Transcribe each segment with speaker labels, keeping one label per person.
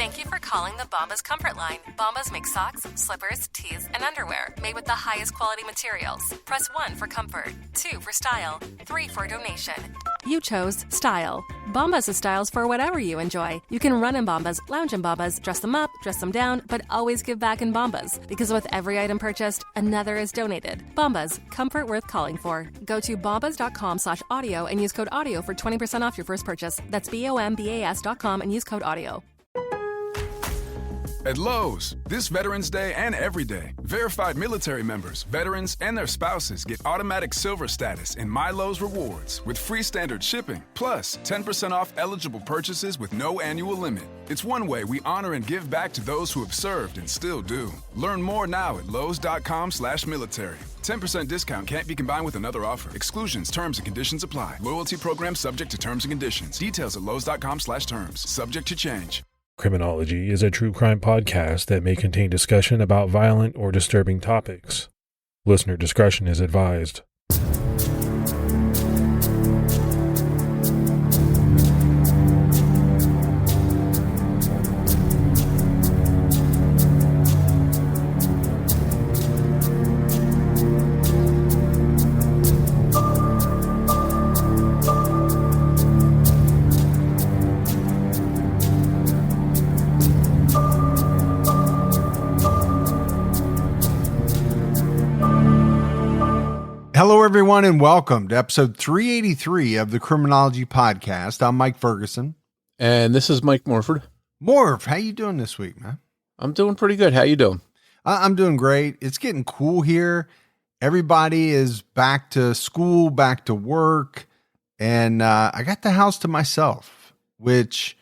Speaker 1: Thank you for calling the Bombas Comfort Line. Bombas make socks, slippers, tees, and underwear made with the highest quality materials. Press 1 for comfort, 2 for style, 3 for donation. You chose style. Bombas has styles for whatever you enjoy. You can run in Bombas, lounge in Bombas, dress them up, dress them down, but always give back in Bombas. Because with every item purchased, another is donated. Bombas, comfort worth calling for. Go to bombas.com/audio and use code AUDIO for 20% off your first purchase. That's BOMBAS.com and use code AUDIO.
Speaker 2: At Lowe's, this Veterans Day and every day, verified military members, veterans, and their spouses get automatic silver status in My Lowe's Rewards with free standard shipping, plus 10% off eligible purchases with no annual limit. It's one way we honor and give back to those who have served and still do. Learn more now at lowes.com/military. 10% discount can't be combined with another offer. Exclusions, terms, and conditions apply. Loyalty program subject to terms and conditions. Details at lowes.com/terms. Subject to change.
Speaker 3: Criminology is a true crime podcast that may contain discussion about violent or disturbing topics. Listener discretion is advised.
Speaker 4: Hello, everyone, and welcome to episode 383 of the Criminology podcast. I'm Mike Ferguson.
Speaker 5: And this is Mike Morford.
Speaker 4: Morf, how you doing this week, man?
Speaker 5: I'm doing pretty good. How you doing?
Speaker 4: I'm doing great. It's getting cool here. Everybody is back to school, back to work, and I got the house to myself, which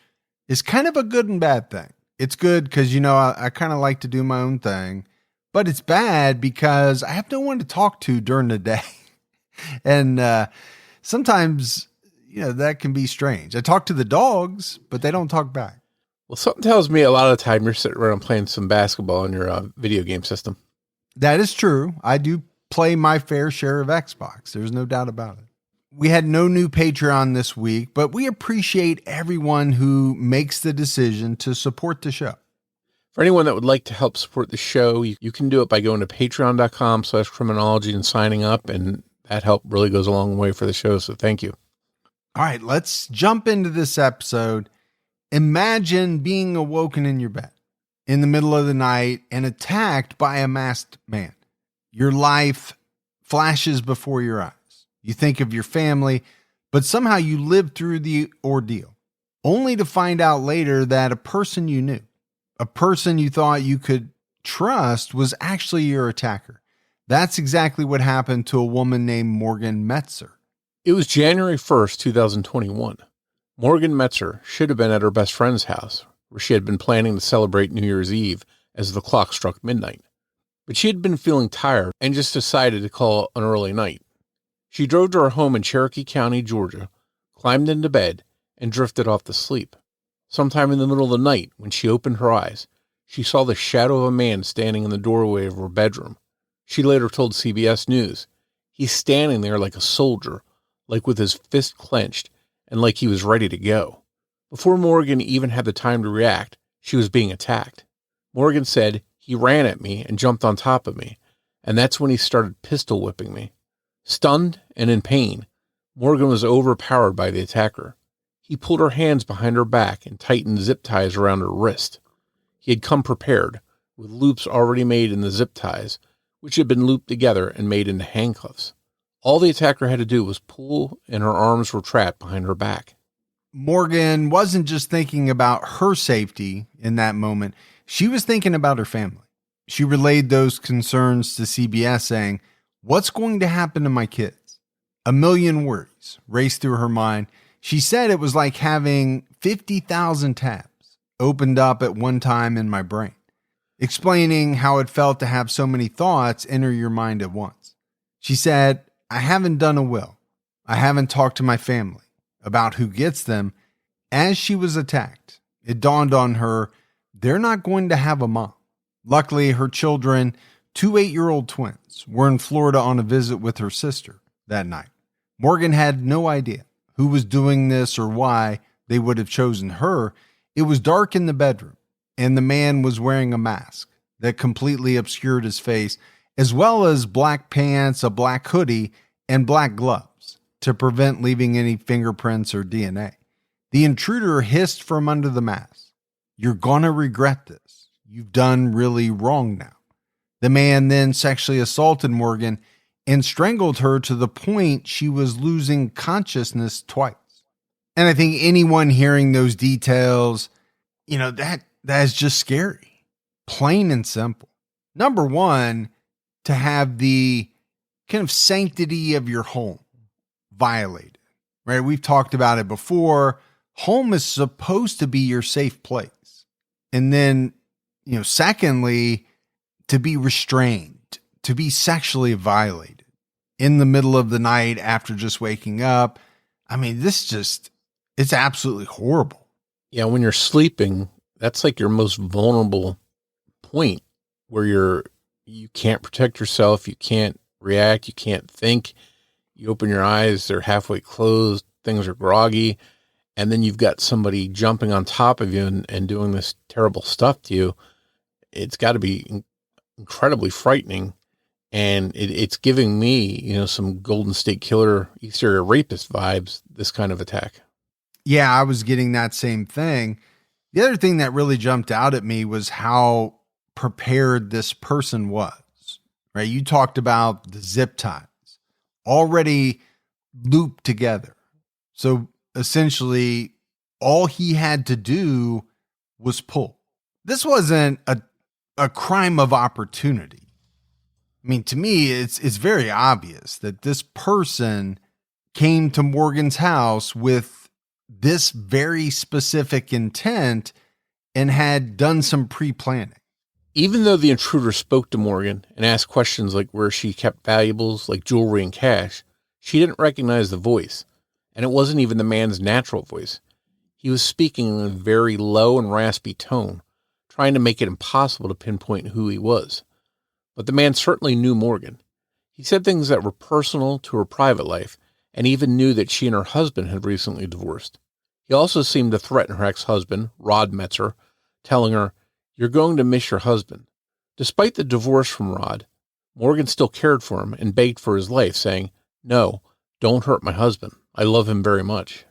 Speaker 4: is kind of a good and bad thing. It's good because, you know, I kind of like to do my own thing. But it's bad because I have no one to talk to during the day. And sometimes, you know, that can be strange. I talk to the dogs, but they don't talk back.
Speaker 5: Well, something tells me a lot of the time you're sitting around playing some basketball on your video game system.
Speaker 4: That is true. I do play my fair share of Xbox. There's no doubt about it. We had no new Patreon this week, but we appreciate everyone who makes the decision to support the show.
Speaker 5: For anyone that would like to help support the show, you can do it by going to patreon.com/criminology and signing up. And that help really goes a long way for the show. So thank you.
Speaker 4: All right, let's jump into this episode. Imagine being awoken in your bed in the middle of the night and attacked by a masked man. Your life flashes before your eyes. You think of your family, but somehow you live through the ordeal, only to find out later that a person you knew, a person you thought you could trust, was actually your attacker. That's exactly what happened to a woman named Morgan Metzer.
Speaker 5: It was January 1st, 2021. Morgan Metzer should have been at her best friend's house, where she had been planning to celebrate New Year's Eve as the clock struck midnight. But she had been feeling tired and just decided to call an early night. She drove to her home in Cherokee County, Georgia, climbed into bed, and drifted off to sleep. Sometime in the middle of the night, when she opened her eyes, she saw the shadow of a man standing in the doorway of her bedroom. She later told CBS News, "He's standing there like a soldier, like with his fist clenched, and like he was ready to go." Before Morgan even had the time to react, she was being attacked. Morgan said, "He ran at me and jumped on top of me, and that's when he started pistol whipping me." Stunned and in pain, Morgan was overpowered by the attacker. He pulled her hands behind her back and tightened zip ties around her wrist. He had come prepared, with loops already made in the zip ties, which had been looped together and made into handcuffs. All the attacker had to do was pull, and her arms were trapped behind her back.
Speaker 4: Morgan wasn't just thinking about her safety in that moment. She was thinking about her family. She relayed those concerns to CBS, saying, "What's going to happen to my kids?" A million worries raced through her mind. She said it was like having 50,000 tabs opened up at one time in my brain, explaining how it felt to have so many thoughts enter your mind at once. She said, "I haven't done a will. I haven't talked to my family about who gets them." As she was attacked, it dawned on her, they're not going to have a mom. Luckily, her children, two 8-year-old twins, were in Florida on a visit with her sister that night. Morgan had no idea who was doing this or why they would have chosen her. It was dark in the bedroom. and the man was wearing a mask that completely obscured his face, as well as black pants, a black hoodie, and black gloves to prevent leaving any fingerprints or DNA. The intruder hissed from under the mask, "You're gonna regret this. You've done really wrong now." The man then sexually assaulted Morgan and strangled her to the point she was losing consciousness twice. And I think anyone hearing those details, that is just scary. Plain and simple. Number one, to have the kind of sanctity of your home violated, right? We've talked about it before. Home is supposed to be your safe place. And then, secondly, to be restrained, to be sexually violated in the middle of the night after just waking up. I mean, it's absolutely horrible.
Speaker 5: Yeah, when you're sleeping, that's like your most vulnerable point where you can't protect yourself, you can't react, you can't think. You open your eyes, they're halfway closed, things are groggy, and then you've got somebody jumping on top of you and doing this terrible stuff to you. It's got to be incredibly frightening, and it's giving me, some Golden State Killer, East Area Rapist vibes, this kind of attack.
Speaker 4: Yeah, I was getting that same thing. The other thing that really jumped out at me was how prepared this person was, right? You talked about the zip ties already looped together. So essentially, all he had to do was pull. This wasn't a crime of opportunity. I mean, to me, it's very obvious that this person came to Morgan's house with this very specific intent and had done some pre-planning.
Speaker 5: Even though the intruder spoke to Morgan and asked questions like where she kept valuables like jewelry and cash, she didn't recognize the voice, and it wasn't even the man's natural voice. He was speaking in a very low and raspy tone, trying to make it impossible to pinpoint who he was. But the man certainly knew Morgan. He said things that were personal to her private life, and even knew that she and her husband had recently divorced. He also seemed to threaten her ex-husband, Rod Metzer, telling her, "You're going to miss your husband." Despite the divorce from Rod, Morgan still cared for him and begged for his life, saying, "No, don't hurt my husband. I love him very much."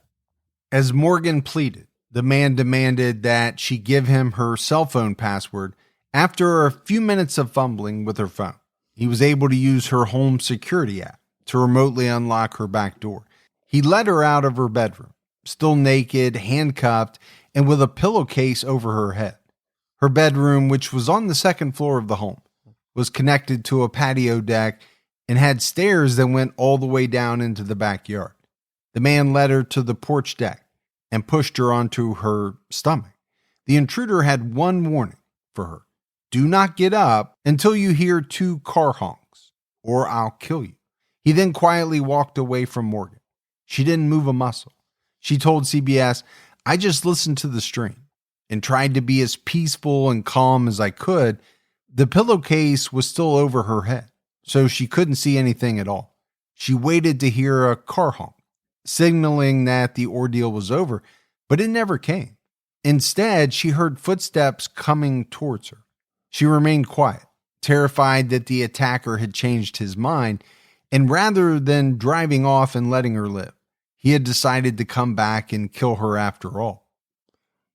Speaker 4: As Morgan pleaded, the man demanded that she give him her cell phone password. After a few minutes of fumbling with her phone, he was able to use her home security app to remotely unlock her back door. He led her out of her bedroom, still naked, handcuffed, and with a pillowcase over her head. Her bedroom, which was on the second floor of the home, was connected to a patio deck and had stairs that went all the way down into the backyard. The man led her to the porch deck and pushed her onto her stomach. The intruder had one warning for her: do not get up until you hear 2 car honks, or I'll kill you. He then quietly walked away from Morgan. She didn't move a muscle. She told CBS, "I just listened to the stream and tried to be as peaceful and calm as I could." The pillowcase was still over her head, so she couldn't see anything at all. She waited to hear a car honk, signaling that the ordeal was over, but it never came. Instead, she heard footsteps coming towards her. She remained quiet, terrified that the attacker had changed his mind, and rather than driving off and letting her live, he had decided to come back and kill her after all.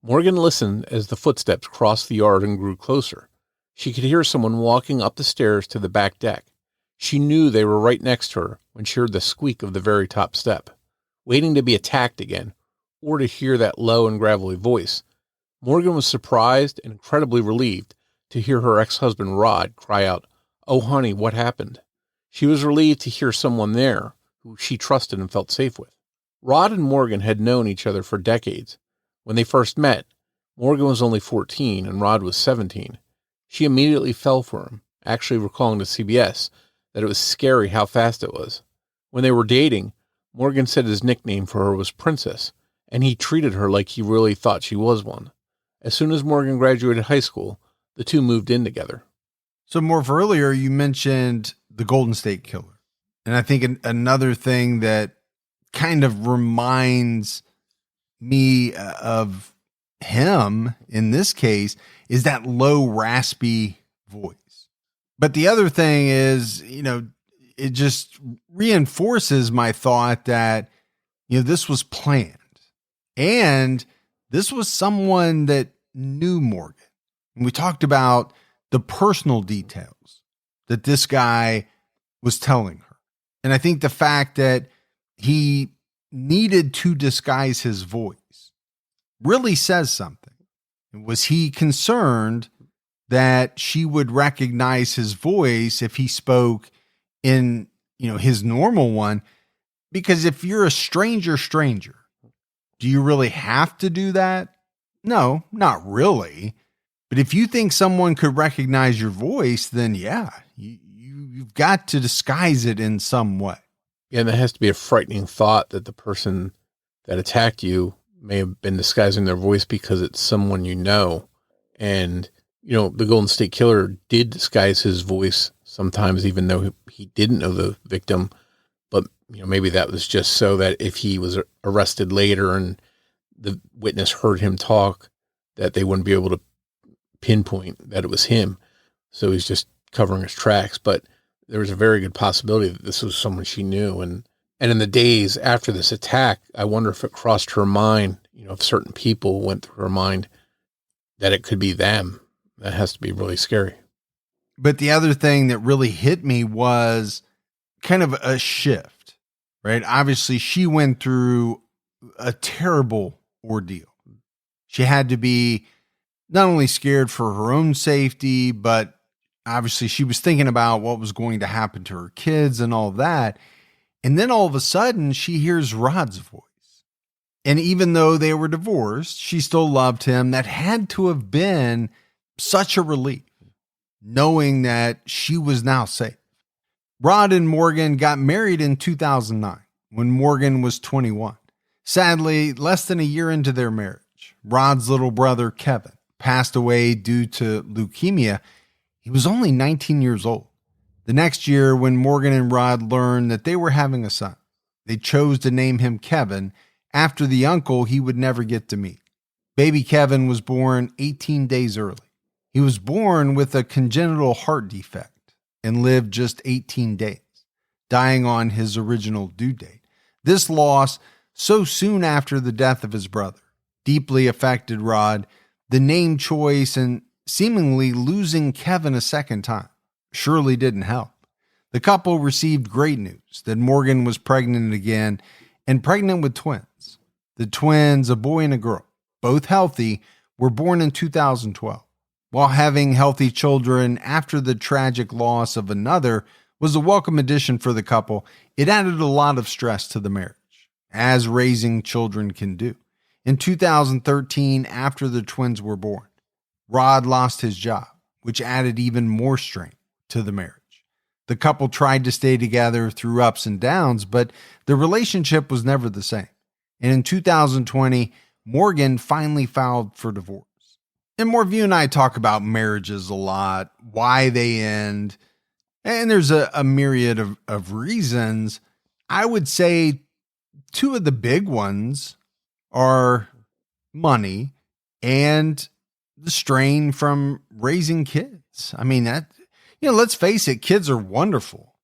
Speaker 5: Morgan listened as the footsteps crossed the yard and grew closer. She could hear someone walking up the stairs to the back deck. She knew they were right next to her when she heard the squeak of the very top step. Waiting to be attacked again, or to hear that low and gravelly voice, Morgan was surprised and incredibly relieved to hear her ex-husband Rod cry out, "Oh, honey, what happened?" She was relieved to hear someone there who she trusted and felt safe with. Rod and Morgan had known each other for decades. When they first met, Morgan was only 14 and Rod was 17. She immediately fell for him, actually recalling to CBS that it was scary how fast it was. When they were dating, Morgan said his nickname for her was Princess, and he treated her like he really thought she was one. As soon as Morgan graduated high school, the two moved in together.
Speaker 4: So, Morf, earlier you mentioned the Golden State Killer. And I think another thing that kind of reminds me of him in this case is that low, raspy voice. But the other thing is, it just reinforces my thought that, this was planned. And this was someone that knew Morgan. And we talked about the personal details that this guy was telling her. And I think the fact that he needed to disguise his voice really says something. Was he concerned that she would recognize his voice if he spoke in, his normal one? Because if you're a stranger, do you really have to do that? No, not really. But if you think someone could recognize your voice, then yeah, you've got to disguise it in some way.
Speaker 5: Yeah, and that has to be a frightening thought that the person that attacked you may have been disguising their voice because it's someone you know. And, the Golden State Killer did disguise his voice sometimes, even though he didn't know the victim. But, maybe that was just so that if he was arrested later and the witness heard him talk, that they wouldn't be able to pinpoint that it was him. So he's just covering his tracks. But there was a very good possibility that this was someone she knew. And in the days after this attack, I wonder if it crossed her mind, if certain people went through her mind that it could be them. That has to be really scary.
Speaker 4: But the other thing that really hit me was kind of a shift, right? Obviously, she went through a terrible ordeal. She had to be not only scared for her own safety, but obviously she was thinking about what was going to happen to her kids and all that. And then all of a sudden she hears Rod's voice. And even though they were divorced, she still loved him. That had to have been such a relief, knowing that she was now safe. Rod and Morgan got married in 2009 when Morgan was 21. Sadly, less than a year into their marriage, Rod's little brother, Kevin, passed away due to leukemia. He was only 19 years old. The next year, when Morgan and Rod learned that they were having a son, they chose to name him Kevin after the uncle he would never get to meet. Baby Kevin was born 18 days early. He was born with a congenital heart defect and lived just 18 days, dying on his original due date. This loss, so soon after the death of his brother, deeply affected Rod. The name choice and seemingly losing Kevin a second time surely didn't help. The couple received great news that Morgan was pregnant again and pregnant with twins. The twins, a boy and a girl, both healthy, were born in 2012. While having healthy children after the tragic loss of another was a welcome addition for the couple, it added a lot of stress to the marriage, as raising children can do. In 2013, after the twins were born, Rod lost his job, which added even more strain to the marriage. The couple tried to stay together through ups and downs, but the relationship was never the same. And in 2020, Morgan finally filed for divorce. And Morf, you and I talk about marriages a lot, why they end, and there's a myriad of reasons. I would say two of the big ones are money and the strain from raising kids. I mean, let's face it, kids are wonderful,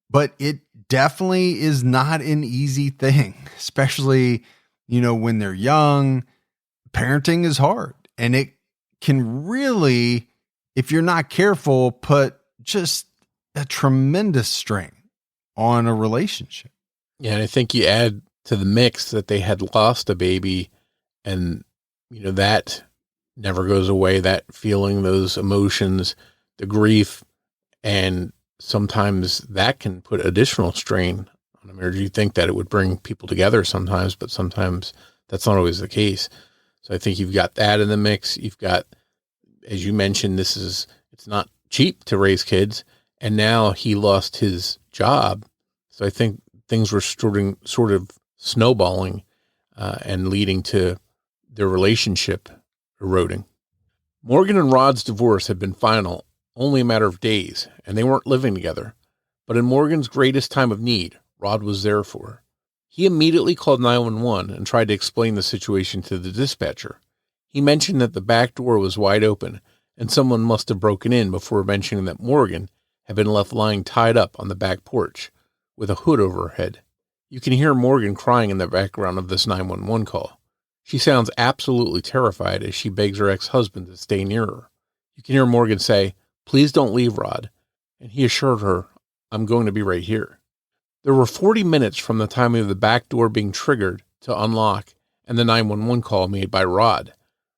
Speaker 4: but it definitely is not an easy thing, especially, when they're young. Parenting is hard, and it can really, if you're not careful, put just a tremendous strain on a relationship.
Speaker 5: Yeah, and I think you add to the mix that they had lost a baby, and that never goes away, that feeling, those emotions, the grief, and sometimes that can put additional strain on a marriage. You think that it would bring people together sometimes, but sometimes that's not always the case. So I think you've got that in the mix. You've got, as you mentioned, it's not cheap to raise kids, and now he lost his job. So I think things were sort of snowballing and leading to their relationship eroding. Morgan and Rod's divorce had been final only a matter of days, and they weren't living together. But in Morgan's greatest time of need, Rod was there for her. He immediately called 911 and tried to explain the situation to the dispatcher. He mentioned that the back door was wide open and someone must have broken in before mentioning that Morgan had been left lying tied up on the back porch with a hood over her head. You can hear Morgan crying in the background of this 911 call. She sounds absolutely terrified as she begs her ex-husband to stay near her. You can hear Morgan say, "Please don't leave, Rod." And he assured her, "I'm going to be right here." There were 40 minutes from the time of the back door being triggered to unlock and the 911 call made by Rod.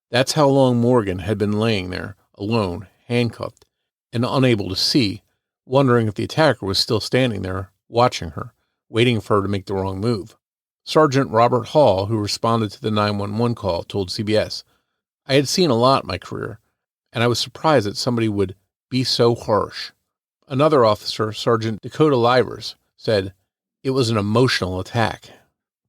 Speaker 5: That's how long Morgan had been laying there, alone, handcuffed, and unable to see, wondering if the attacker was still standing there, watching her, waiting for her to make the wrong move. Sergeant Robert Hall, who responded to the 911 call, told CBS, "I had seen a lot in my career, and I was surprised that somebody would be so harsh." Another officer, Sergeant Dakota Livers, said, "It was an emotional attack."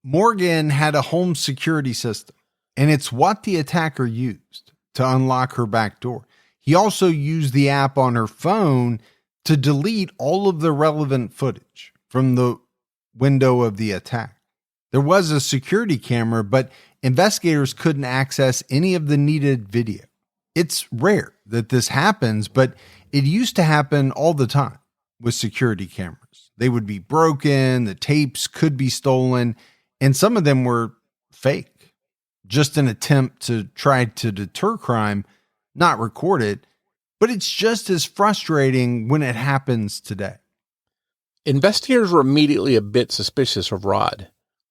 Speaker 4: Morgan had a home security system, and it's what the attacker used to unlock her back door. He also used the app on her phone to delete all of the relevant footage from the window of the attack. There was a security camera, but investigators couldn't access any of the needed video. It's rare that this happens, but it used to happen all the time with security cameras. They would be broken, the tapes could be stolen, and some of them were fake. Just an attempt to try to deter crime, not record it, but it's just as frustrating when it happens today.
Speaker 5: Investigators were immediately a bit suspicious of Rod.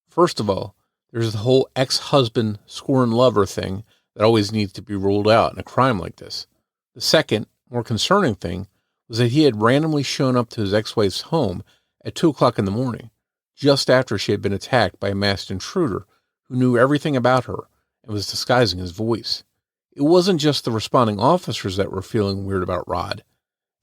Speaker 5: First of all, there's the whole ex-husband scorn lover thing that always needs to be ruled out in a crime like this. The second, more concerning thing was that he had randomly shown up to his ex-wife's home at 2 o'clock in the morning, just after she had been attacked by a masked intruder who knew everything about her and was disguising his voice. It wasn't just the responding officers that were feeling weird about Rod.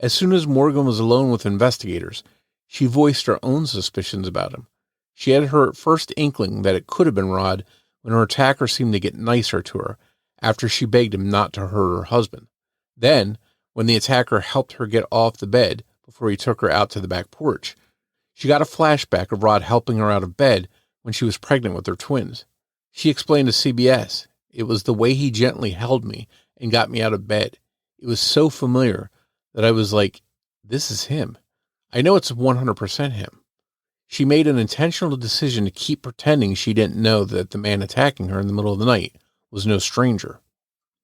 Speaker 5: As soon as Morgan was alone with investigators, she voiced her own suspicions about him. She had her first inkling that it could have been Rod when her attacker seemed to get nicer to her after she begged him not to hurt her husband. Then, when the attacker helped her get off the bed before he took her out to the back porch, she got a flashback of Rod helping her out of bed when she was pregnant with their twins. She explained to CBS, "It was the way he gently held me and got me out of bed. It was so familiar that I was like, this is him. I know it's 100% him." She made an intentional decision to keep pretending she didn't know that the man attacking her in the middle of the night was no stranger.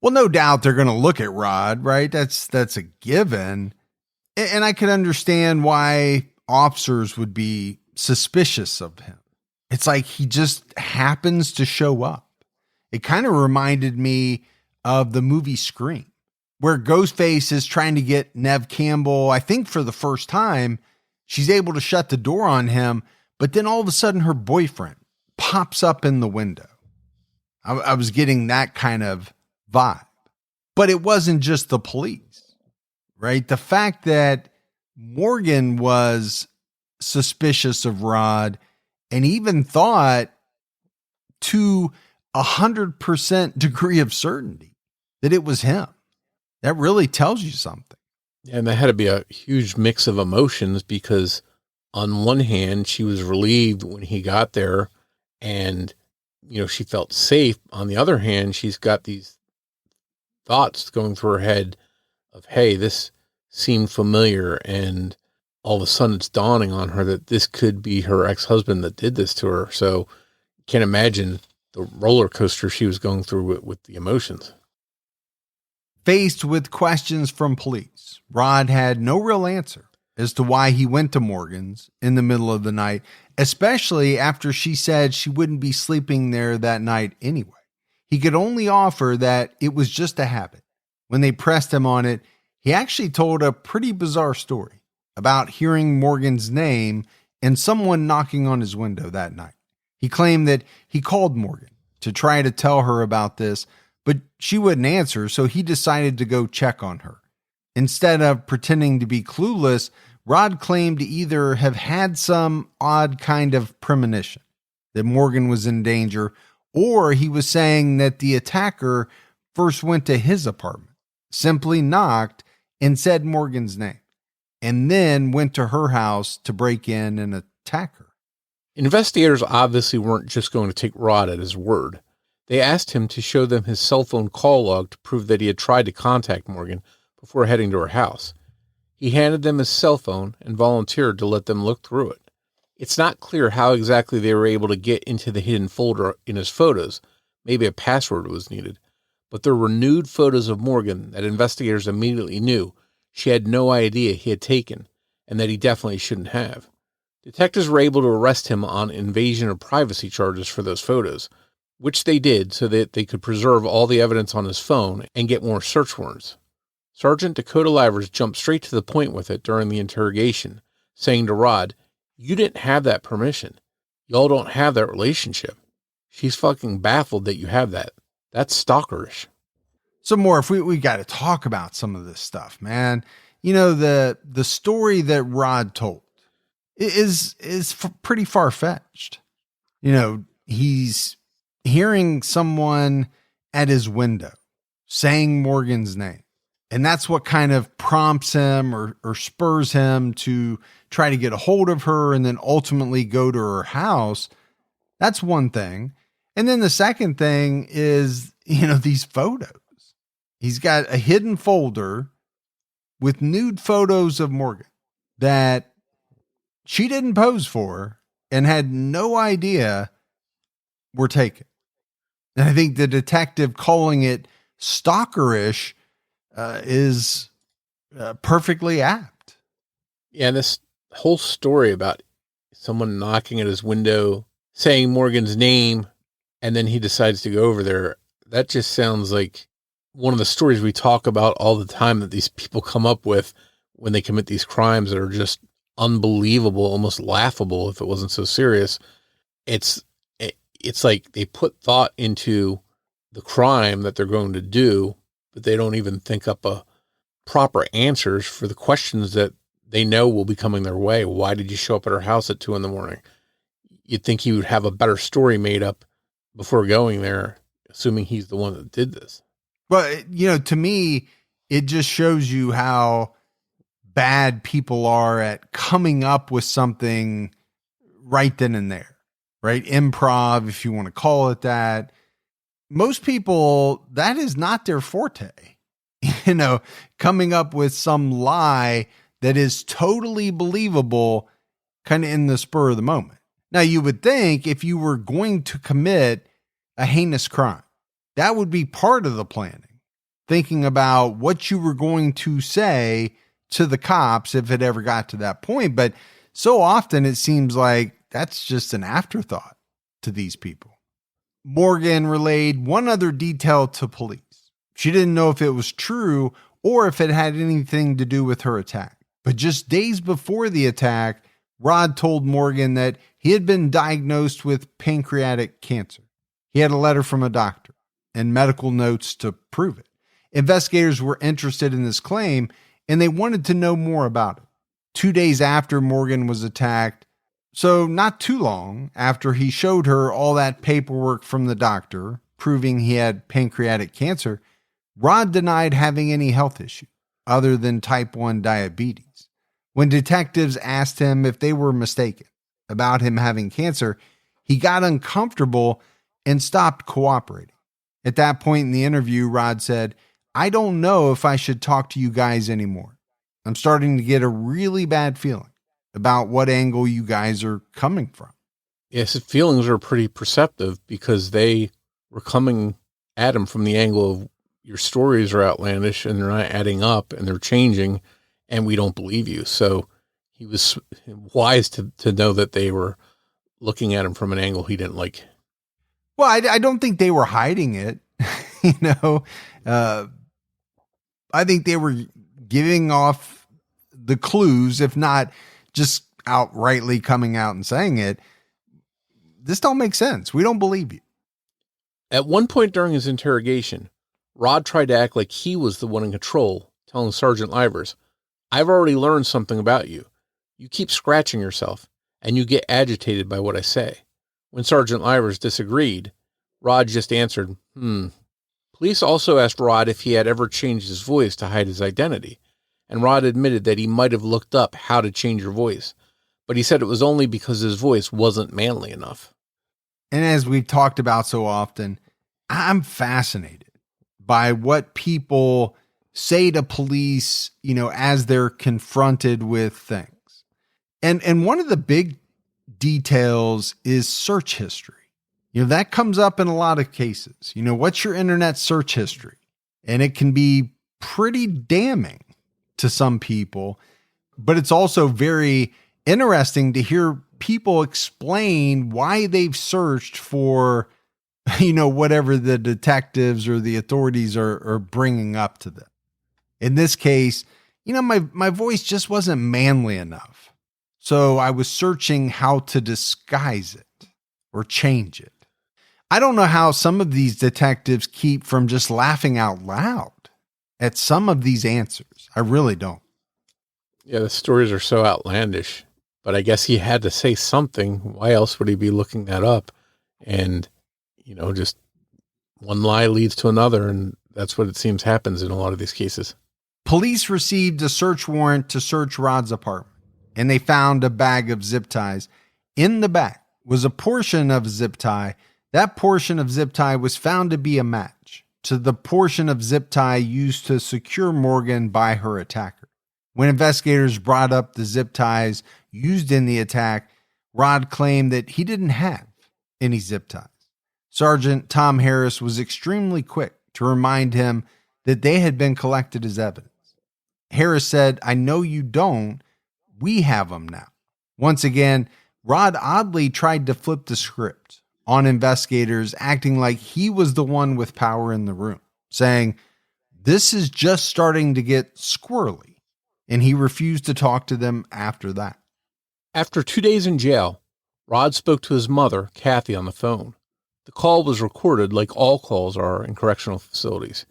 Speaker 4: Well, no doubt they're going to look at Rod, right? That's a given. And I could understand why officers would be suspicious of him. It's like he just happens to show up. It kind of reminded me of the movie Scream, where Ghostface is trying to get Neve Campbell, I think for the first time. She's able to shut the door on him, but then all of a sudden her boyfriend pops up in the window. I was getting that kind of vibe. But it wasn't just the police, right? The fact that Morgan was suspicious of Rod and even thought to 100% degree of certainty that it was him, that really tells you something.
Speaker 5: And that had to be a huge mix of emotions because on one hand, she was relieved when he got there and, she felt safe. On the other hand, she's got these thoughts going through her head of, hey, this seemed familiar. And all of a sudden it's dawning on her that this could be her ex-husband that did this to her. So you can't imagine the roller coaster she was going through with the emotions.
Speaker 4: Faced with questions from police, Rod had no real answer as to why he went to Morgan's in the middle of the night, especially after she said she wouldn't be sleeping there that night anyway. He could only offer that it was just a habit. When they pressed him on it, he actually told a pretty bizarre story about hearing Morgan's name and someone knocking on his window that night. He claimed that he called Morgan to try to tell her about this, but she wouldn't answer, so he decided to go check on her. Instead of pretending to be clueless, Rod claimed to either have had some odd kind of premonition that Morgan was in danger, or he was saying that the attacker first went to his apartment, simply knocked and said Morgan's name, and then went to her house to break in and attack her.
Speaker 5: Investigators obviously weren't just going to take Rod at his word. They asked him to show them his cell phone call log to prove that he had tried to contact Morgan before heading to her house. He handed them his cell phone and volunteered to let them look through it. It's not clear how exactly they were able to get into the hidden folder in his photos. Maybe a password was needed. But there were nude photos of Morgan that investigators immediately knew she had no idea he had taken, and that he definitely shouldn't have. Detectives were able to arrest him on invasion of privacy charges for those photos, which they did so that they could preserve all the evidence on his phone and get more search warrants. Sergeant Dakota Livers jumped straight to the point with it during the interrogation, saying to Rod, "You didn't have that permission. Y'all don't have that relationship. She's fucking baffled that you have that. That's stalkerish."
Speaker 4: So Morf, we got to talk about some of this stuff, man. You know, the story that Rod told is pretty far-fetched. You know, he's hearing someone at his window saying Morgan's name. And that's what kind of prompts him or spurs him to try to get a hold of her and then ultimately go to her house. That's one thing. And then the second thing is, you know, these photos. He's got a hidden folder with nude photos of Morgan that she didn't pose for and had no idea were taken. And I think the detective calling it stalkerish is perfectly apt.
Speaker 5: Yeah, and this whole story about someone knocking at his window, saying Morgan's name, and then he decides to go over there, that just sounds like one of the stories we talk about all the time that these people come up with when they commit these crimes that are just unbelievable, almost laughable if it wasn't so serious. It's like they put thought into the crime that they're going to do, but they don't even think up proper answers for the questions that they know will be coming their way. Why did you show up at her house at 2 a.m? You'd think he would have a better story made up before going there, assuming he's the one that did this.
Speaker 4: Well, you know, to me, it just shows you how bad people are at coming up with something right then and there, right? Improv, if you want to call it that. Most people, that is not their forte. You know, coming up with some lie that is totally believable kind of in the spur of the moment. Now, you would think if you were going to commit a heinous crime, that would be part of the planning, thinking about what you were going to say to the cops if it ever got to that point. But so often it seems like that's just an afterthought to these people. Morgan relayed one other detail to police. She didn't know if it was true or if it had anything to do with her attack. But just days before the attack, Rod told Morgan that he had been diagnosed with pancreatic cancer. He had a letter from a doctor and medical notes to prove it. Investigators were interested in this claim and they wanted to know more about it. 2 days after Morgan was attacked, so not too long after he showed her all that paperwork from the doctor proving he had pancreatic cancer, Rod denied having any health issue other than type 1 diabetes. When detectives asked him if they were mistaken about him having cancer, he got uncomfortable and stopped cooperating. At that point in the interview, Rod said, "I don't know if I should talk to you guys anymore. I'm starting to get a really bad feeling about what angle you guys are coming from."
Speaker 5: Yes, his feelings are pretty perceptive because they were coming at him from the angle of your stories are outlandish and they're not adding up and they're changing and we don't believe you. So he was wise to know that they were looking at him from an angle he didn't like.
Speaker 4: Well, I don't think they were hiding it. You know, I think they were giving off the clues, if not just outrightly coming out and saying it. This don't make sense. We don't believe you.
Speaker 5: At one point during his interrogation, Rod tried to act like he was the one in control, telling Sergeant Livers, "I've already learned something about you. You keep scratching yourself, and you get agitated by what I say." When Sergeant Livers disagreed, Rod just answered, Police also asked Rod if he had ever changed his voice to hide his identity, and Rod admitted that he might have looked up how to change your voice, but he said it was only because his voice wasn't manly enough.
Speaker 4: And as we've talked about so often, I'm fascinated by what people say to police, as they're confronted with things. And one of the big details is search history. That comes up in a lot of cases. What's your internet search history? And it can be pretty damning to some people, but it's also very interesting to hear people explain why they've searched for, whatever the detectives or the authorities are bringing up to them. In this case, my voice just wasn't manly enough. So I was searching how to disguise it or change it. I don't know how some of these detectives keep from just laughing out loud at some of these answers. I really don't.
Speaker 5: Yeah, the stories are so outlandish, but I guess he had to say something. Why else would he be looking that up? And, just one lie leads to another. And that's what it seems happens in a lot of these cases.
Speaker 4: Police received a search warrant to search Rod's apartment, and they found a bag of zip ties. In the bag was a portion of zip tie. That portion of zip tie was found to be a match to the portion of zip tie used to secure Morgan by her attacker. When investigators brought up the zip ties used in the attack, Rod claimed that he didn't have any zip ties. Sergeant Tom Harris was extremely quick to remind him that they had been collected as evidence. Harris said, "I know you don't. We have them now." Once again, Rod oddly tried to flip the script on investigators, acting like he was the one with power in the room, saying, "This is just starting to get squirrely," and he refused to talk to them after that.
Speaker 5: After 2 days in jail, Rod spoke to his mother, Kathy, on the phone. The call was recorded like all calls are in correctional facilities.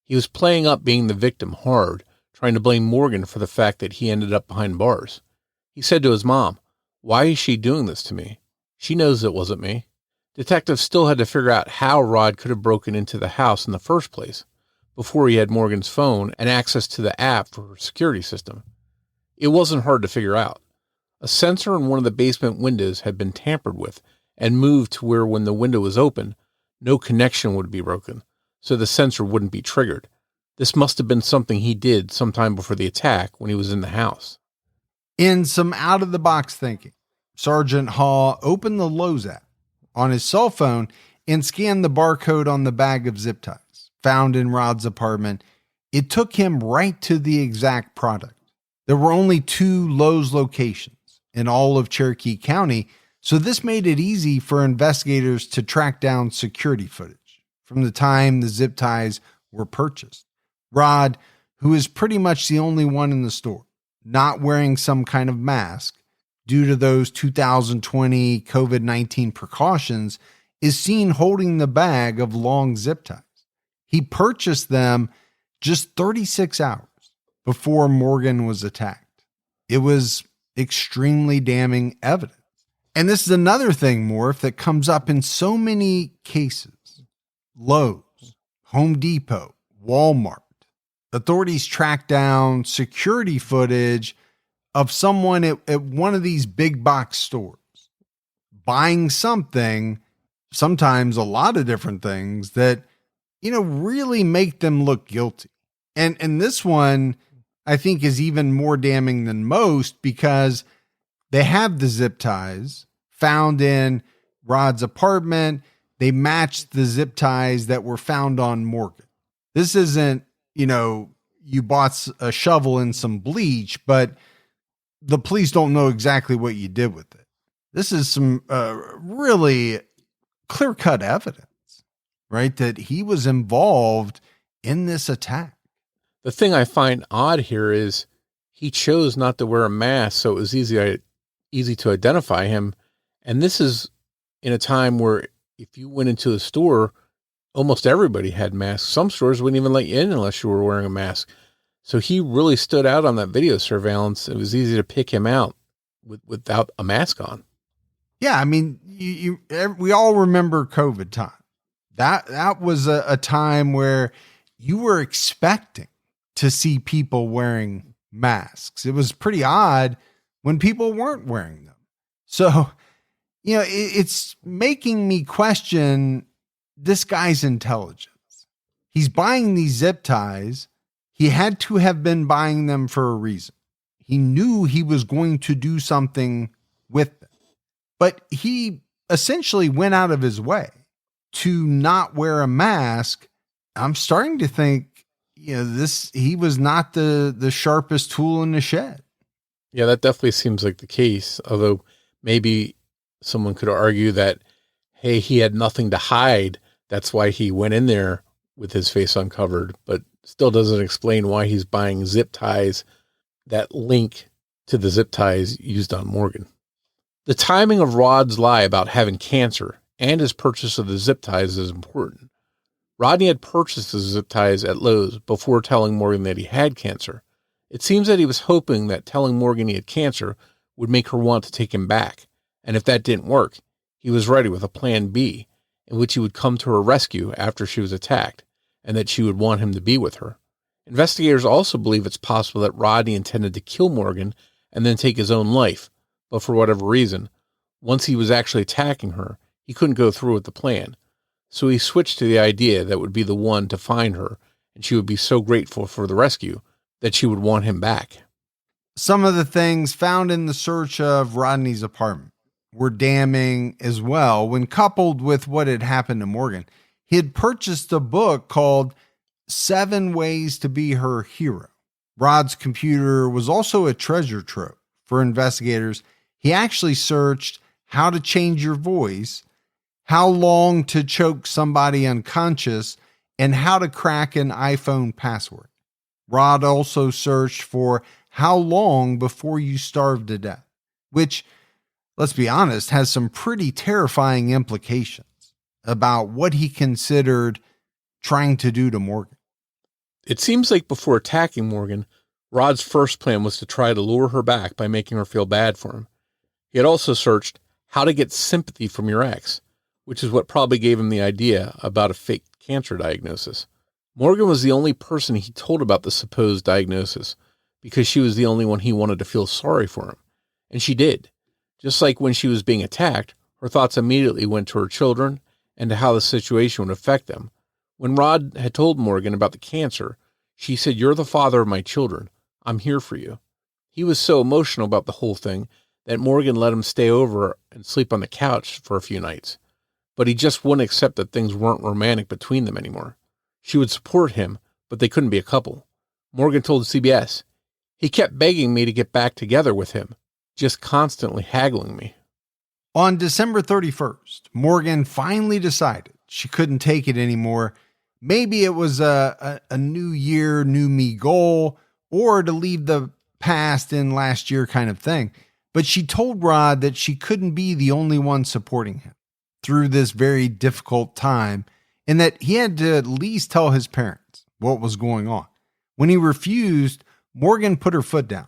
Speaker 5: He was playing up being the victim hard, trying to blame Morgan for the fact that he ended up behind bars. He said to his mom, "Why is she doing this to me? She knows it wasn't me." Detectives still had to figure out how Rod could have broken into the house in the first place before he had Morgan's phone and access to the app for her security system. It wasn't hard to figure out. A sensor in one of the basement windows had been tampered with and moved to where when the window was open, no connection would be broken, so the sensor wouldn't be triggered. This must have been something he did sometime before the attack when he was in the house.
Speaker 4: In some out-of-the-box thinking, Sergeant Hall opened the Lowe's app on his cell phone and scanned the barcode on the bag of zip ties found in Rod's apartment. It took him right to the exact product. There were only 2 Lowe's locations in all of Cherokee County, so this made it easy for investigators to track down security footage from the time the zip ties were purchased. Rod, who is pretty much the only one in the store not wearing some kind of mask due to those 2020 COVID-19 precautions, is seen holding the bag of long zip ties. He purchased them just 36 hours before Morgan was attacked. It was extremely damning evidence. And this is another thing, Morf, that comes up in so many cases. Lowe's, Home Depot, Walmart. Authorities track down security footage of someone at one of these big box stores buying something, sometimes a lot of different things that, really make them look guilty. And this one, I think, is even more damning than most because they have the zip ties found in Rod's apartment. They matched the zip ties that were found on Morgan. This isn't, you bought a shovel and some bleach, but the police don't know exactly what you did with it. This is some really clear-cut evidence, right? That he was involved in this attack.
Speaker 5: The thing I find odd here is he chose not to wear a mask, so it was easy to identify him. And this is in a time where if you went into a store, almost everybody had masks. Some stores wouldn't even let you in unless you were wearing a mask. So he really stood out on that video surveillance. It was easy to pick him out without a mask on.
Speaker 4: Yeah, I mean, we all remember COVID time. That was a time where you were expecting to see people wearing masks. It was pretty odd when people weren't wearing them. So, it's making me question this guy's intelligence. He's buying these zip ties. He had to have been buying them for a reason. He knew he was going to do something with them, but he essentially went out of his way to not wear a mask. I'm starting to think, he was not the sharpest tool in the shed.
Speaker 5: Yeah, that definitely seems like the case. Although maybe someone could argue that, hey, he had nothing to hide. That's why he went in there with his face uncovered, but still doesn't explain why he's buying zip ties that link to the zip ties used on Morgan. The timing of Rod's lie about having cancer and his purchase of the zip ties is important. Rodney had purchased the zip ties at Lowe's before telling Morgan that he had cancer. It seems that he was hoping that telling Morgan he had cancer would make her want to take him back, and if that didn't work, he was ready with a plan B, in which he would come to her rescue after she was attacked, and that she would want him to be with her. Investigators also believe it's possible that Rodney intended to kill Morgan and then take his own life, but for whatever reason, once he was actually attacking her, he couldn't go through with the plan. So he switched to the idea that would be the one to find her, and she would be so grateful for the rescue that she would want him back.
Speaker 4: Some of the things found in the search of Rodney's apartment were damning as well when coupled with what had happened to Morgan. He had purchased a book called 7 Ways to Be Her Hero. Rod's computer was also a treasure trove for investigators. He actually searched how to change your voice, how long to choke somebody unconscious, and how to crack an iPhone password. Rod also searched for how long before you starve to death, which, let's be honest, has some pretty terrifying implications about what he considered trying to do to Morgan.
Speaker 5: It seems like before attacking Morgan, Rod's first plan was to try to lure her back by making her feel bad for him. He had also searched how to get sympathy from your ex, which is what probably gave him the idea about a fake cancer diagnosis. Morgan was the only person he told about the supposed diagnosis because she was the only one he wanted to feel sorry for him. And she did. Just like when she was being attacked, her thoughts immediately went to her children and to how the situation would affect them. When Rod had told Morgan about the cancer, she said, "You're the father of my children. I'm here for you." He was so emotional about the whole thing that Morgan let him stay over and sleep on the couch for a few nights. But he just wouldn't accept that things weren't romantic between them anymore. She would support him, but they couldn't be a couple. Morgan told CBS, "He kept begging me to get back together with him, just constantly haggling me."
Speaker 4: On December 31st, Morgan finally decided she couldn't take it anymore. Maybe it was a new year, new me goal, or to leave the past in last year kind of thing. But she told Rod that she couldn't be the only one supporting him through this very difficult time, and that he had to at least tell his parents what was going on. When he refused, Morgan put her foot down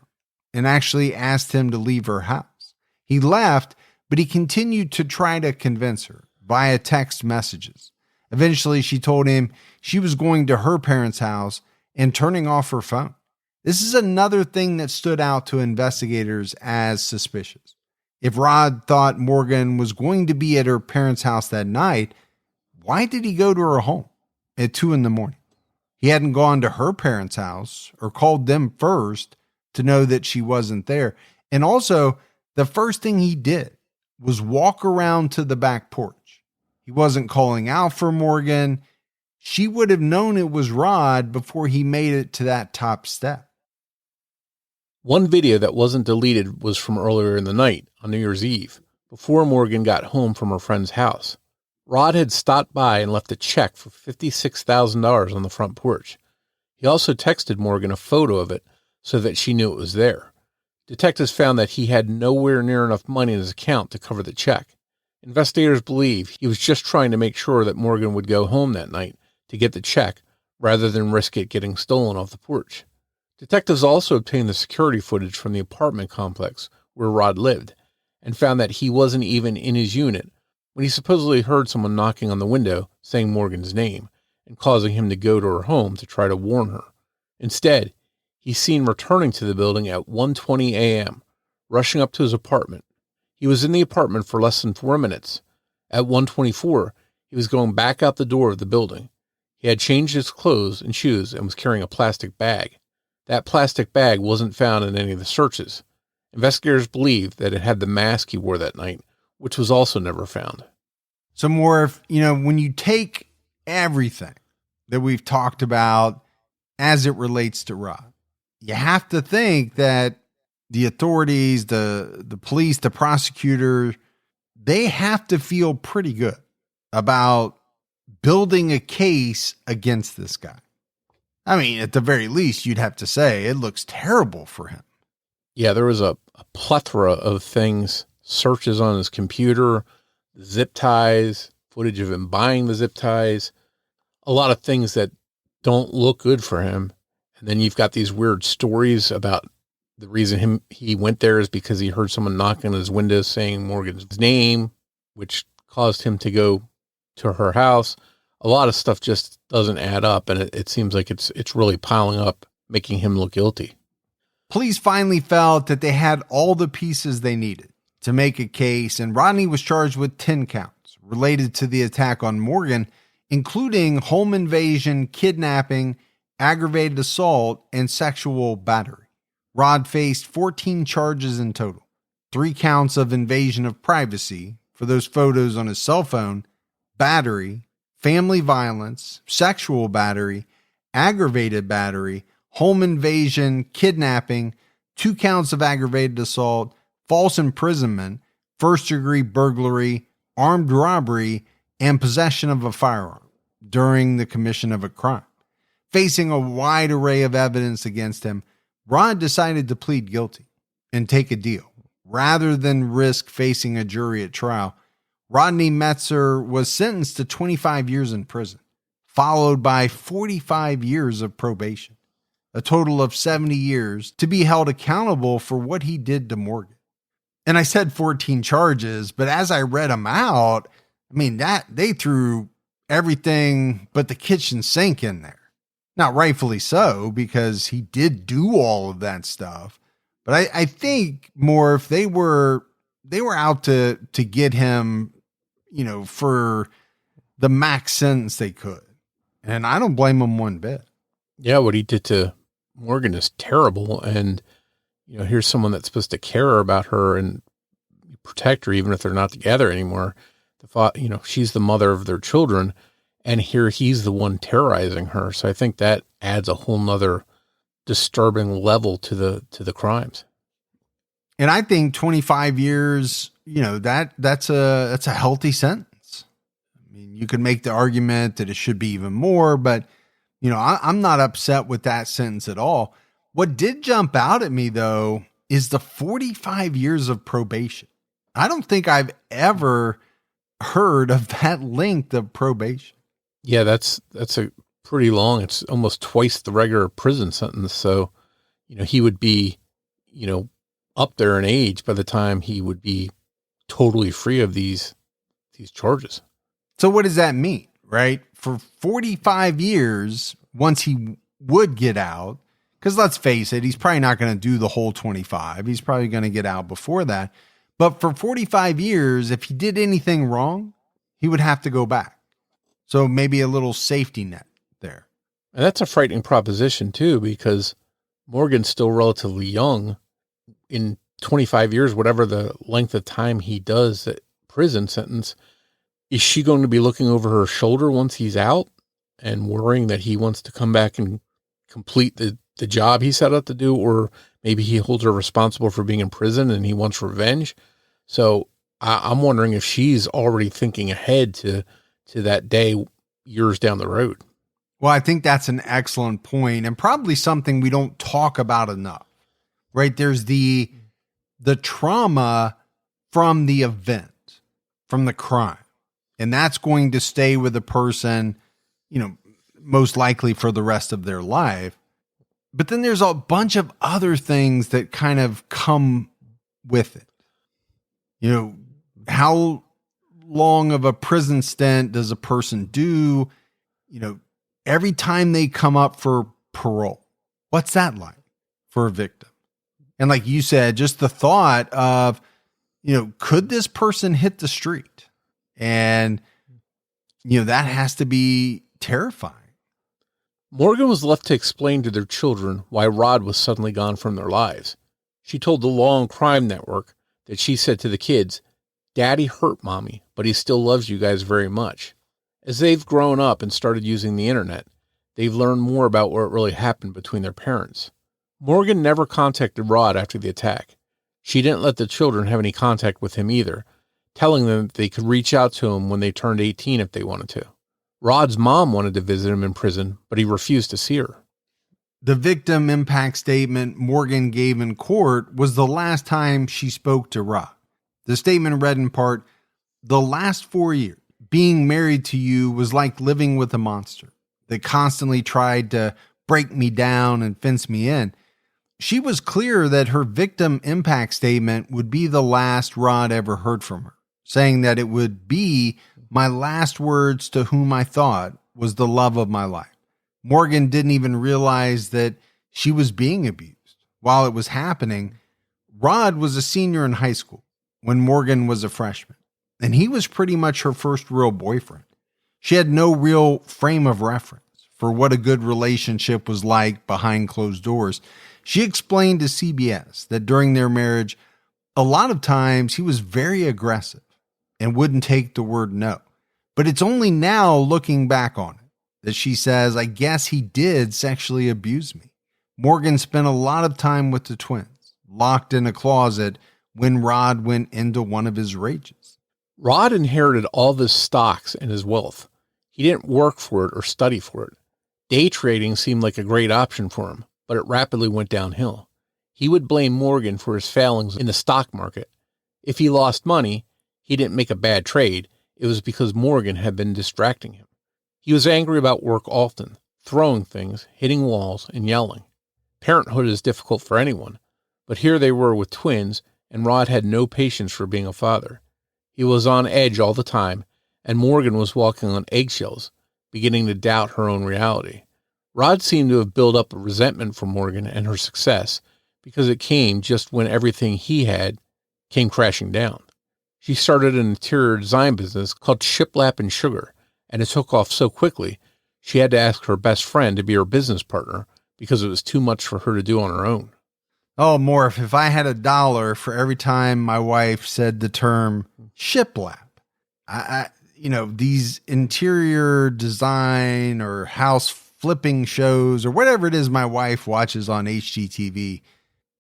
Speaker 4: and actually asked him to leave her house. He left, but he continued to try to convince her via text messages. Eventually, she told him she was going to her parents' house and turning off her phone. This is another thing that stood out to investigators as suspicious. If Rod thought Morgan was going to be at her parents' house that night, why did he go to her home at 2 a.m? He hadn't gone to her parents' house or called them first to know that she wasn't there. And also, the first thing he did was walk around to the back porch. He wasn't calling out for Morgan. She would have known it was Rod before he made it to that top step.
Speaker 5: One video that wasn't deleted was from earlier in the night on New Year's Eve, before Morgan got home from her friend's house. Rod had stopped by and left a check for $56,000 on the front porch. He also texted Morgan a photo of it so that she knew it was there. Detectives found that he had nowhere near enough money in his account to cover the check. Investigators believe he was just trying to make sure that Morgan would go home that night to get the check rather than risk it getting stolen off the porch. Detectives also obtained the security footage from the apartment complex where Rod lived and found that he wasn't even in his unit when he supposedly heard someone knocking on the window saying Morgan's name and causing him to go to her home to try to warn her. Instead, he's seen returning to the building at 1:20 a.m., rushing up to his apartment. He was in the apartment for less than 4 minutes. At 1:24, He was going back out the door of the building. He had changed his clothes and shoes and was carrying a plastic bag. That plastic bag wasn't found in any of the searches. Investigators believe that it had the mask he wore that night, which was also never found.
Speaker 4: So Morf, when you take everything that we've talked about as it relates to Rod, you have to think that the authorities, the police, the prosecutor, they have to feel pretty good about building a case against this guy. I mean, at the very least, you'd have to say it looks terrible for him.
Speaker 5: Yeah, there was a plethora of things, searches on his computer, zip ties, footage of him buying the zip ties, a lot of things that don't look good for him. And then you've got these weird stories about the reason he went there is because he heard someone knock on his window saying Morgan's name, which caused him to go to her house. A lot of stuff just doesn't add up, and it seems like it's really piling up, making him look guilty.
Speaker 4: Police finally felt that they had all the pieces they needed to make a case, and Rodney was charged with 10 counts related to the attack on Morgan, including home invasion, kidnapping, aggravated assault, and sexual battery. Rod faced 14 charges in total, 3 counts of invasion of privacy for those photos on his cell phone, battery, family violence, sexual battery, aggravated battery, home invasion, kidnapping, 2 counts of aggravated assault, false imprisonment, first-degree burglary, armed robbery, and possession of a firearm during the commission of a crime. Facing a wide array of evidence against him, Rod decided to plead guilty and take a deal. Rather than risk facing a jury at trial, Rodney Metzer was sentenced to 25 years in prison, followed by 45 years of probation, a total of 70 years to be held accountable for what he did to Morgan. And I said 14 charges, but as I read them out, I mean, that they threw everything but the kitchen sink in there. Now, rightfully so, because he did do all of that stuff. But I think more if they were out to get him, for the max sentence they could. And I don't blame him one bit.
Speaker 5: Yeah, what he did to Morgan is terrible. And, here's someone that's supposed to care about her and protect her, even if they're not together anymore. The thought, she's the mother of their children. And here he's the one terrorizing her. So I think that adds a whole nother disturbing level to the crimes.
Speaker 4: And I think 25 years, that's a healthy sentence. I mean, you could make the argument that it should be even more, but I'm not upset with that sentence at all. What did jump out at me though is the 45 years of probation. I don't think I've ever heard of that length of probation.
Speaker 5: Yeah, that's a pretty long. It's almost twice the regular prison sentence. So, he would be, up there in age by the time he would be totally free of these charges.
Speaker 4: So what does that mean, right? For 45 years, once he would get out, because let's face it, he's probably not going to do the whole 25. He's probably going to get out before that. But for 45 years, if he did anything wrong, he would have to go back. So maybe a little safety net there.
Speaker 5: And that's a frightening proposition too, because Morgan's still relatively young. In 25 years, whatever the length of time he does at prison sentence, is she going to be looking over her shoulder once he's out and worrying that he wants to come back and complete the job he set out to do? Or maybe he holds her responsible for being in prison and he wants revenge. So I'm wondering if she's already thinking ahead to that day years down the road.
Speaker 4: Well, I think that's an excellent point and probably something we don't talk about enough, right? There's the trauma from the event, from the crime, and that's going to stay with the person, most likely for the rest of their life. But then there's a bunch of other things that kind of come with it. How long of a prison stint does a person do? Every time they come up for parole, what's that like for a victim? And like you said, just the thought of, could this person hit the street? And, That has to be terrifying.
Speaker 5: Morgan was left to explain to their children why Rod was suddenly gone from their lives. She told the Law and Crime Network that she said to the kids, "Daddy hurt Mommy, but he still loves you guys very much." As they've grown up and started using the internet, they've learned more about what really happened between their parents. Morgan never contacted Rod after the attack. She didn't let the children have any contact with him either, telling them that they could reach out to him when they turned 18 if they wanted to. Rod's mom wanted to visit him in prison, but he refused to see her.
Speaker 4: The victim impact statement Morgan gave in court was the last time she spoke to Rod. The statement read in part, "The last 4 years, being married to you was like living with a monster that constantly tried to break me down and fence me in." She was clear that her victim impact statement would be the last Rod ever heard from her, saying that it would be my last words to whom I thought was the love of my life. Morgan didn't even realize that she was being abused. While it was happening, Rod was a senior in high school when Morgan was a freshman, and he was pretty much her first real boyfriend. She had no real frame of reference for what a good relationship was like behind closed doors. She explained to CBS that during their marriage, a lot of times he was very aggressive and wouldn't take the word no. But it's only now, looking back on it, that she says, "I guess he did sexually abuse me." Morgan spent a lot of time with the twins, locked in a closet when Rod went into one of his rages.
Speaker 5: Rod inherited all of his stocks and his wealth. He didn't work for it or study for it. Day trading seemed like a great option for him, but it rapidly went downhill. He would blame Morgan for his failings in the stock market. If he lost money, he didn't make a bad trade. It was because Morgan had been distracting him. He was angry about work often, throwing things, hitting walls, and yelling. Parenthood is difficult for anyone, but here they were with twins, and Rod had no patience for being a father. He was on edge all the time, and Morgan was walking on eggshells, beginning to doubt her own reality. Rod seemed to have built up a resentment for Morgan and her success because it came just when everything he had came crashing down. She started an interior design business called Shiplap and Sugar, and it took off so quickly, she had to ask her best friend to be her business partner because it was too much for her to do on her own.
Speaker 4: Oh, Morf, if I had $1 for every time my wife said the term shiplap, these interior design or house flipping shows or whatever it is my wife watches on HGTV,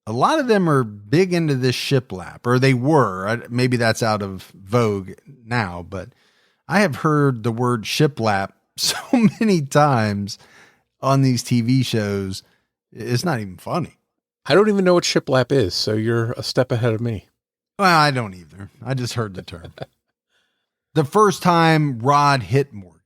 Speaker 4: a lot of them are big into this shiplap, or they were. Maybe that's out of vogue now, but I have heard the word shiplap so many times on these TV shows. It's not even funny.
Speaker 5: I don't even know what shiplap is, so you're a step ahead of me.
Speaker 4: Well, I don't either. I just heard the term. The first time Rod hit Morgan,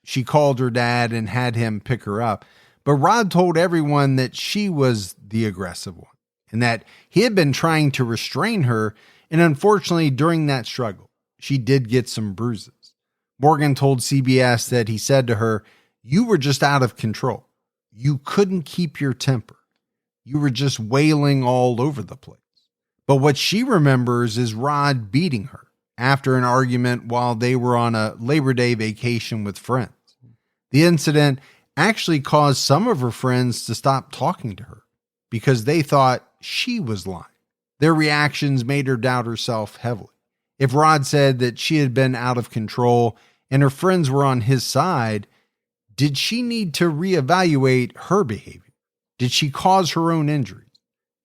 Speaker 4: she called her dad and had him pick her up. But Rod told everyone that she was the aggressive one and that he had been trying to restrain her. And unfortunately, during that struggle, she did get some bruises. Morgan told CBS that he said to her, "You were just out of control. You couldn't keep your temper. You were just wailing all over the place." But what she remembers is Rod beating her after an argument while they were on a Labor Day vacation with friends. The incident actually caused some of her friends to stop talking to her because they thought she was lying. Their reactions made her doubt herself heavily. If Rod said that she had been out of control and her friends were on his side, did she need to reevaluate her behavior? Did she cause her own injuries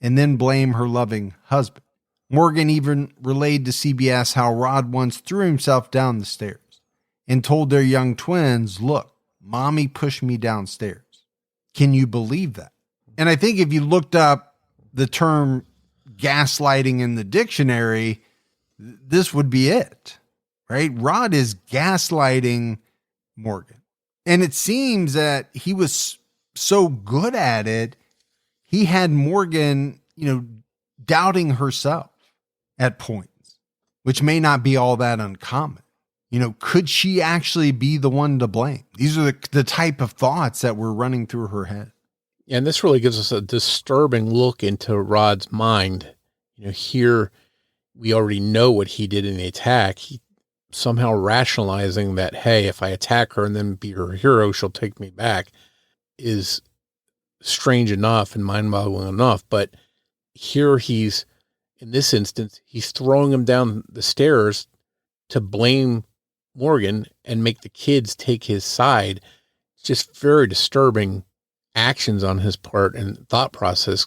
Speaker 4: and then blame her loving husband? Morgan even relayed to CBS how Rod once threw himself down the stairs and told their young twins, "Look, Mommy pushed me downstairs." Can you believe that? And I think if you looked up the term gaslighting in the dictionary, this would be it, right? Rod is gaslighting Morgan. And it seems that he was so good at it, he had Morgan, doubting herself at points, which may not be all that uncommon. Could she actually be the one to blame? These are the type of thoughts that were running through her head.
Speaker 5: And this really gives us a disturbing look into Rod's mind. Here we already know what he did in the attack. He somehow rationalizing that, hey, if I attack her and then be her hero, she'll take me back, is strange enough and mind-boggling enough. But here in this instance, he's throwing him down the stairs to blame Morgan and make the kids take his side. It's just very disturbing actions on his part and thought process.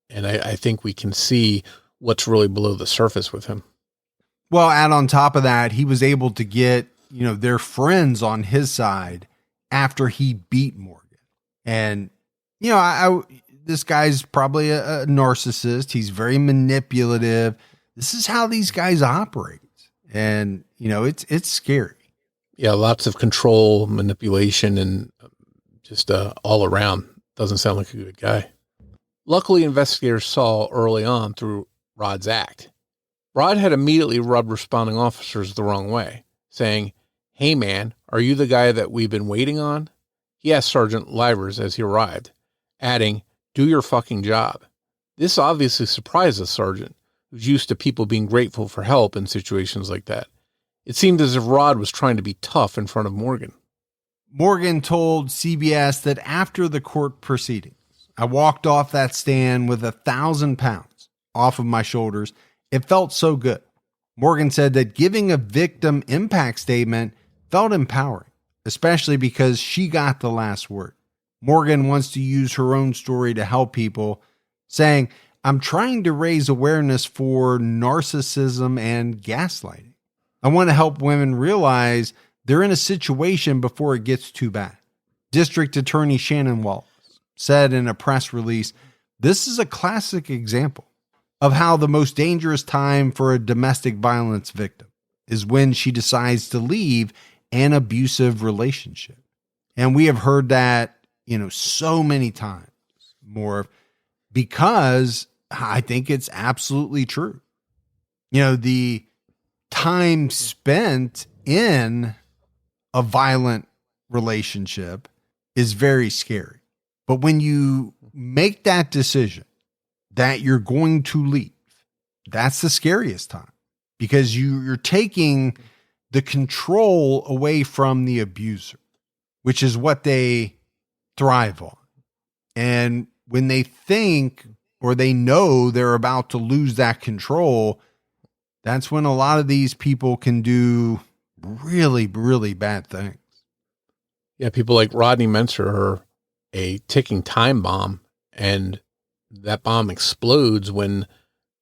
Speaker 5: And I think we can see what's really below the surface with him.
Speaker 4: Well, and on top of that, he was able to get, their friends on his side after he beat Morgan. And, this guy's probably a narcissist. He's very manipulative. This is how these guys operate. And, it's scary.
Speaker 5: Yeah, lots of control, manipulation, and just all around. Doesn't sound like a good guy. Luckily, investigators saw early on through Rod's act. Rod had immediately rubbed responding officers the wrong way, saying, "Hey man, are you the guy that we've been waiting on?" He asked Sergeant Livers as he arrived, adding, "Do your fucking job." This obviously surprised the sergeant, who's used to people being grateful for help in situations like that. It seemed as if Rod was trying to be tough in front of Morgan.
Speaker 4: Morgan told CBS that after the court proceedings, I walked off that stand with 1,000 pounds off of my shoulders. It felt so good. Morgan said that giving a victim impact statement felt empowering, especially because she got the last word. Morgan wants to use her own story to help people, saying, "I'm trying to raise awareness for narcissism and gaslighting. I want to help women realize they're in a situation before it gets too bad." District Attorney Shannon Wallace said in a press release, "This is a classic example of how the most dangerous time for a domestic violence victim is when she decides to leave an abusive relationship." And we have heard that, so many times more, because I think it's absolutely true. The time spent in a violent relationship is very scary. But when you make that decision that you're going to leave, that's the scariest time, because you're taking the control away from the abuser, which is what they thrive on. And when they think or they know they're about to lose that control, that's when a lot of these people can do really, really bad things.
Speaker 5: Yeah, people like Rodney Metzer are a ticking time bomb, and that bomb explodes when,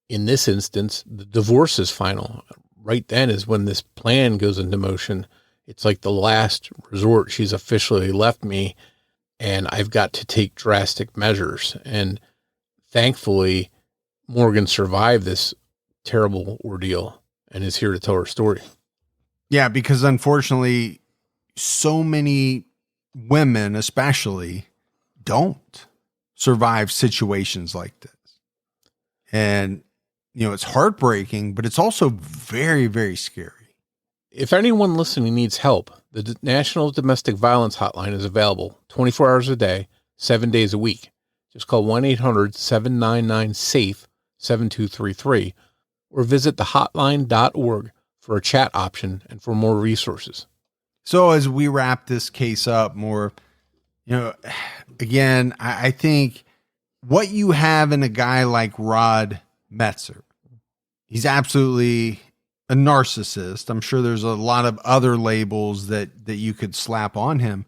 Speaker 5: in this instance, the divorce is final. Right then is when this plan goes into motion. It's like the last resort. She's officially left me, and I've got to take drastic measures. And thankfully, Morgan survived this terrible ordeal and is here to tell her story.
Speaker 4: Yeah, because unfortunately, so many women especially don't survive situations like this. And, it's heartbreaking, but it's also very, very scary.
Speaker 5: If anyone listening needs help, the National Domestic Violence Hotline is available 24 hours a day, 7 days a week. Just call 1-800-799-SAFE-7233 or visit thehotline.org for a chat option and for more resources.
Speaker 4: So as we wrap this case up more, again, I think what you have in a guy like Rod Metzer, he's absolutely a narcissist. I'm sure there's a lot of other labels that you could slap on him.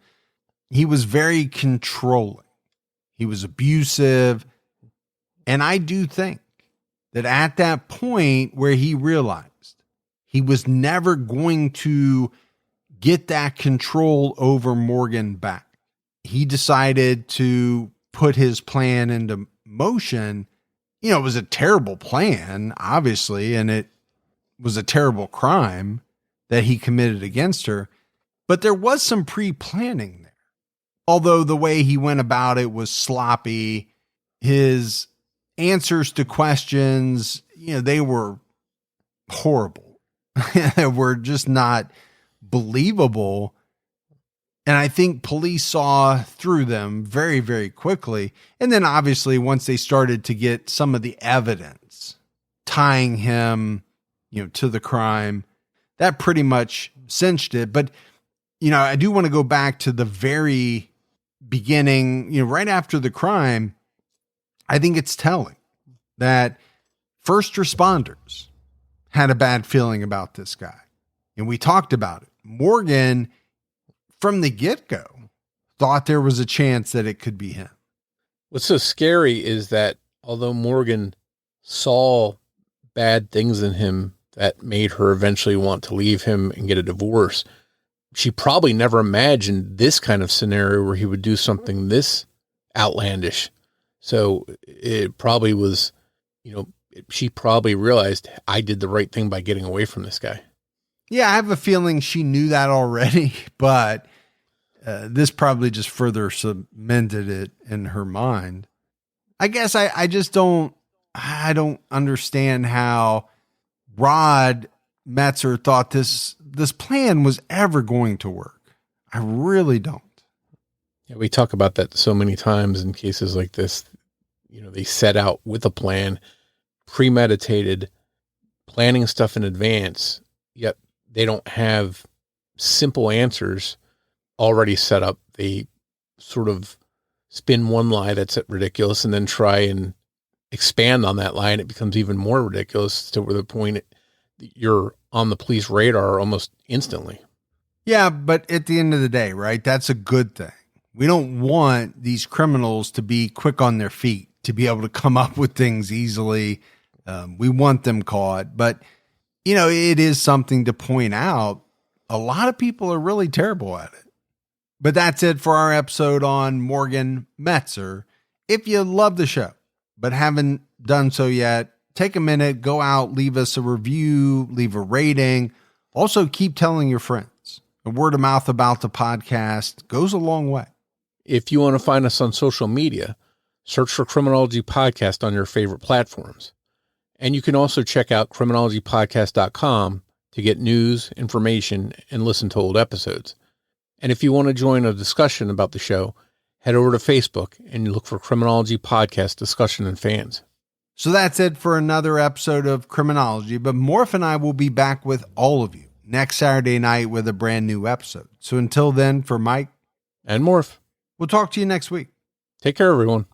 Speaker 4: He was very controlling. He was abusive. And I do think that at that point where he realized he was never going to get that control over Morgan back, he decided to put his plan into motion. It was a terrible plan, obviously, and it was a terrible crime that he committed against her, but there was some pre-planning there. Although the way he went about it was sloppy, his answers to questions, they were horrible. They were just not believable. And I think police saw through them very, very quickly. And then obviously once they started to get some of the evidence tying him, to the crime, that pretty much cinched it. But, I do want to go back to the very beginning, right after the crime. I think it's telling that first responders had a bad feeling about this guy. And we talked about it. Morgan, from the get-go, thought there was a chance that it could be him.
Speaker 5: What's so scary is that although Morgan saw bad things in him that made her eventually want to leave him and get a divorce, she probably never imagined this kind of scenario where he would do something this outlandish. So it probably was, she probably realized I did the right thing by getting away from this guy.
Speaker 4: Yeah, I have a feeling she knew that already, but this probably just further cemented it in her mind. I guess I don't understand how Rod Metzer thought this plan was ever going to work. I really don't.
Speaker 5: Yeah, we talk about that so many times in cases like this. They set out with a plan, premeditated, planning stuff in advance, yet they don't have simple answers already set up. They sort of spin one lie that's ridiculous and then try and expand on that lie, and it becomes even more ridiculous to the point you're on the police radar almost instantly.
Speaker 4: Yeah, but at the end of the day, right, that's a good thing. We don't want these criminals to be quick on their feet, to be able to come up with things easily. We want them caught. But, it is something to point out. A lot of people are really terrible at it. But that's it for our episode on Morgan Metzer. If you love the show, but haven't done so yet, take a minute, go out, leave us a review, leave a rating. Also, keep telling your friends. The word of mouth about the podcast goes a long way.
Speaker 5: If you want to find us on social media, search for Criminology Podcast on your favorite platforms. And you can also check out criminologypodcast.com to get news, information, and listen to old episodes. And if you want to join a discussion about the show, head over to Facebook and look for Criminology Podcast Discussion and Fans.
Speaker 4: So that's it for another episode of Criminology, but Morf and I will be back with all of you next Saturday night with a brand new episode. So until then, for Mike
Speaker 5: and Morf,
Speaker 4: we'll talk to you next week.
Speaker 5: Take care, everyone.